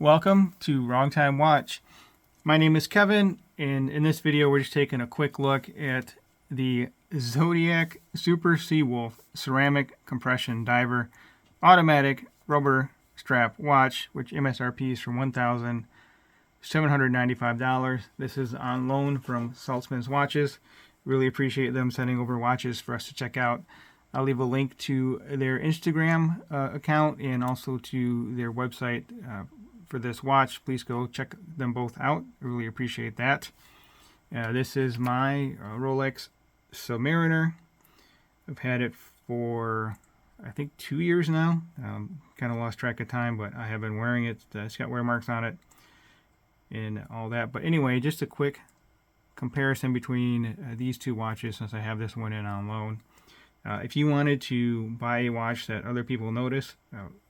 Welcome to Wrong Time Watch. My name is Kevin, and in this video we're just taking a quick look at the Zodiac Super Seawolf Ceramic Compression Diver Automatic Rubber Strap Watch, which MSRP is for $1,795. This is on loan from Saltzman's Watches. Really appreciate them sending over watches for us to check out. I'll leave a link to their Instagram account and also to their website for this watch. Please go check them both out. I really appreciate that. This is my Rolex Submariner. I've had it for I think 2 years now. Kind of lost track of time, but I have been wearing it. It's got wear marks on it and all that. But anyway, just a quick comparison between these two watches since I have this one in on loan. If you wanted to buy a watch that other people notice,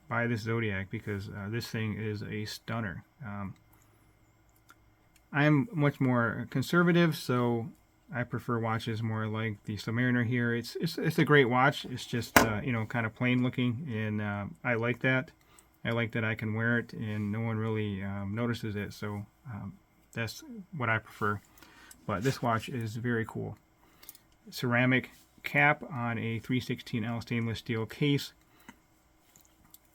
buy this Zodiac because this thing is a stunner. I'm much more conservative, so I prefer watches more like the Submariner here. It's a great watch. It's just kind of plain looking, and I like that. I like that I can wear it and no one really notices it. So that's what I prefer. But this watch is very cool. Ceramic cap on a 316L stainless steel case.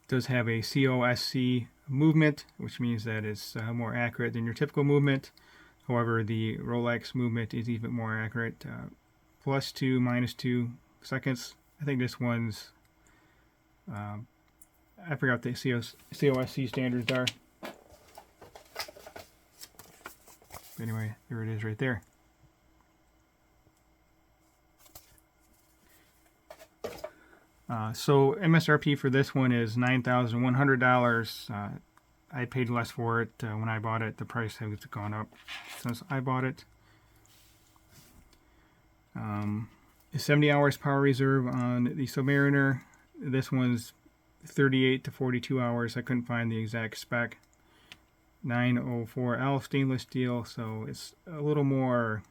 Does have a COSC movement, which means that it's more accurate than your typical movement. However, the Rolex movement is even more accurate. +2, -2 seconds. I think this one's, I forgot what the COSC standards are. But anyway, there it is right there. So MSRP for this one is $9,100. I paid less for it when I bought it. The price has gone up since I bought it. 70 hours power reserve on the Submariner. This one's 38 to 42 hours. I couldn't find the exact spec. 904L stainless steel, so it's a little more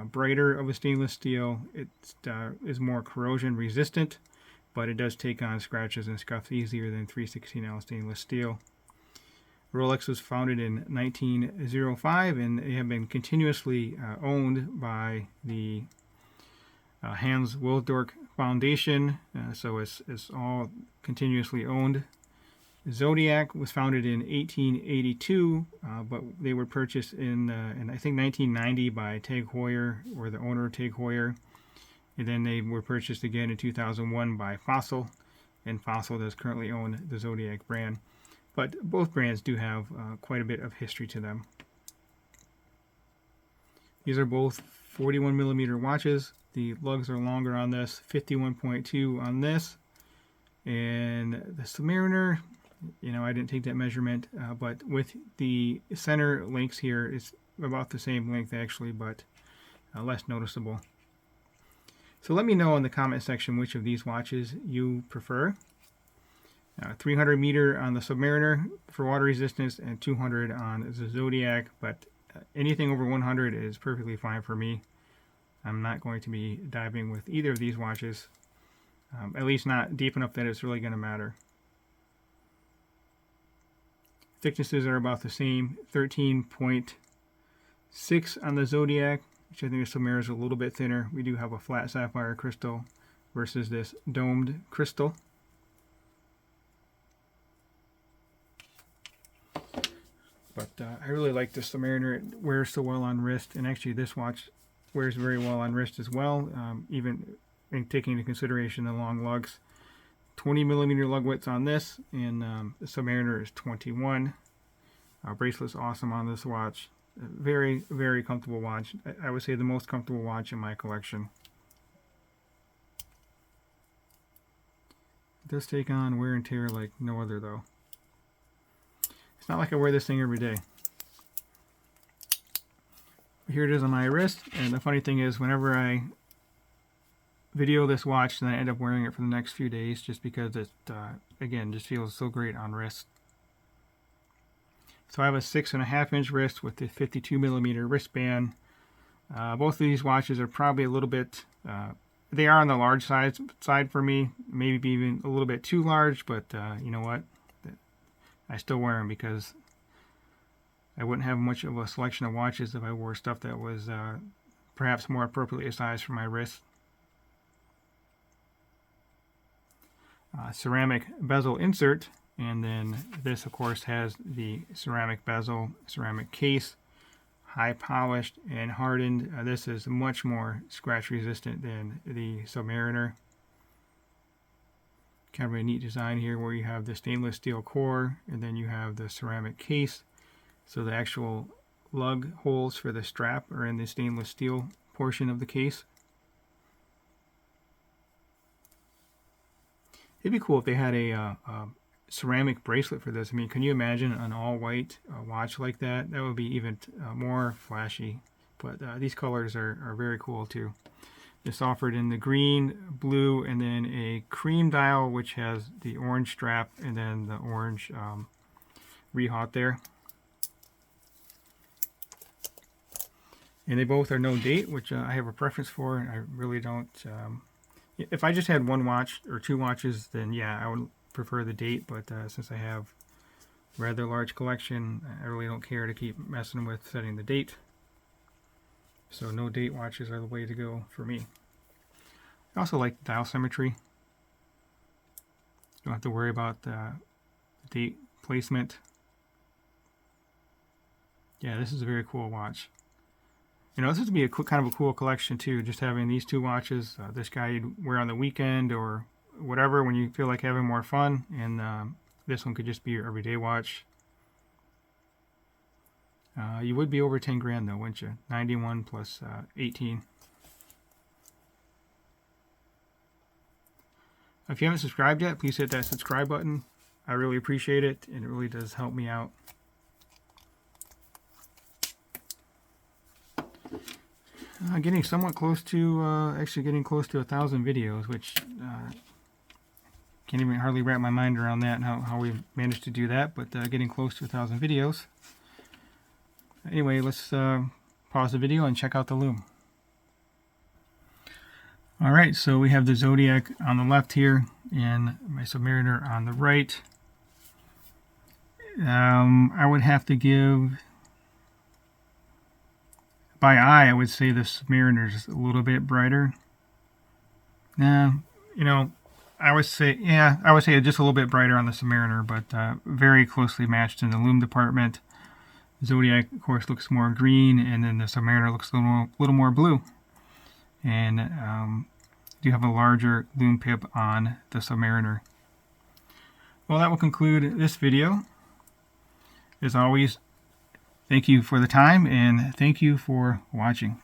brighter of a stainless steel. It is more corrosion resistant, but it does take on scratches and scuffs easier than 316L stainless steel. Rolex was founded in 1905, and they have been continuously owned by the Hans Wilsdorf Foundation, so it's all continuously owned. Zodiac was founded in 1882, but they were purchased in I think 1990 by Tag Heuer, or the owner of Tag Heuer. And then they were purchased again in 2001 by Fossil, and Fossil does currently own the Zodiac brand. But both brands do have quite a bit of history to them. These are both 41 millimeter watches. The lugs are longer on this, 51.2 on this. And the Submariner, I didn't take that measurement, but with the center links here, it's about the same length actually, but less noticeable. So let me know in the comment section which of these watches you prefer. 300 meter on the Submariner for water resistance and 200 on the Zodiac, but anything over 100 is perfectly fine for me. I'm not going to be diving with either of these watches, at least not deep enough that it's really going to matter. Thicknesses are about the same, 13.6 on the Zodiac, which I think the Submariner is a little bit thinner. We do have a flat sapphire crystal versus this domed crystal. But I really like the Submariner. It wears so well on wrist, and actually this watch wears very well on wrist as well, even in taking into consideration the long lugs. 20 millimeter lug widths on this, and the Submariner is 21. Bracelet's awesome on this watch. Very, very comfortable watch. I would say the most comfortable watch in my collection. It does take on wear and tear like no other though. It's not like I wear this thing every day. Here it is on my wrist, and the funny thing is whenever I video this watch, then I end up wearing it for the next few days just because it, again, just feels so great on wrist. So I have a 6.5 inch wrist with a 52 millimeter wristband. Both of these watches are probably a little bit, they are on the large side for me, maybe even a little bit too large, but you know what? I still wear them because I wouldn't have much of a selection of watches if I wore stuff that was perhaps more appropriately sized for my wrist. Ceramic bezel insert, and then this of course has the ceramic bezel, ceramic case, high polished and hardened. This is much more scratch resistant than the Submariner. Kind of a neat design here where you have the stainless steel core and then you have the ceramic case. So the actual lug holes for the strap are in the stainless steel portion of the case. It'd be cool if they had a ceramic bracelet for this. I mean, can you imagine an all-white watch like that? That would be even more flashy. But these colors are very cool too. It's offered in the green, blue, and then a cream dial, which has the orange strap and then the orange rehaut there. And they both are no date, which I have a preference for, and I really don't. If I just had one watch or two watches, then yeah, I would prefer the date. But since I have a rather large collection, I really don't care to keep messing with setting the date. So no date watches are the way to go for me. I also like dial symmetry. You don't have to worry about the date placement. Yeah, this is a very cool watch. You know, this would be a kind of a cool collection too, just having these two watches. This guy you'd wear on the weekend or whatever when you feel like having more fun, and this one could just be your everyday watch. You would be over 10 grand though, wouldn't you? 91 plus 18. If you haven't subscribed yet, please hit that subscribe button. I really appreciate it, and it really does help me out. Getting somewhat close to, actually getting close to 1,000 videos, which can't even hardly wrap my mind around that and how we managed to do that, but getting close to 1,000 videos. Anyway, let's pause the video and check out the lume. Alright, so we have the Zodiac on the left here and my Submariner on the right. I would have to give, by eye, I would say the Submariner is a little bit brighter. You know, I would say just a little bit brighter on the Submariner, but very closely matched in the lume department. Zodiac, of course, looks more green, and then the Submariner looks a little more blue. And do have a larger lume pip on the Submariner. Well, that will conclude this video. As always, thank you for the time, and thank you for watching.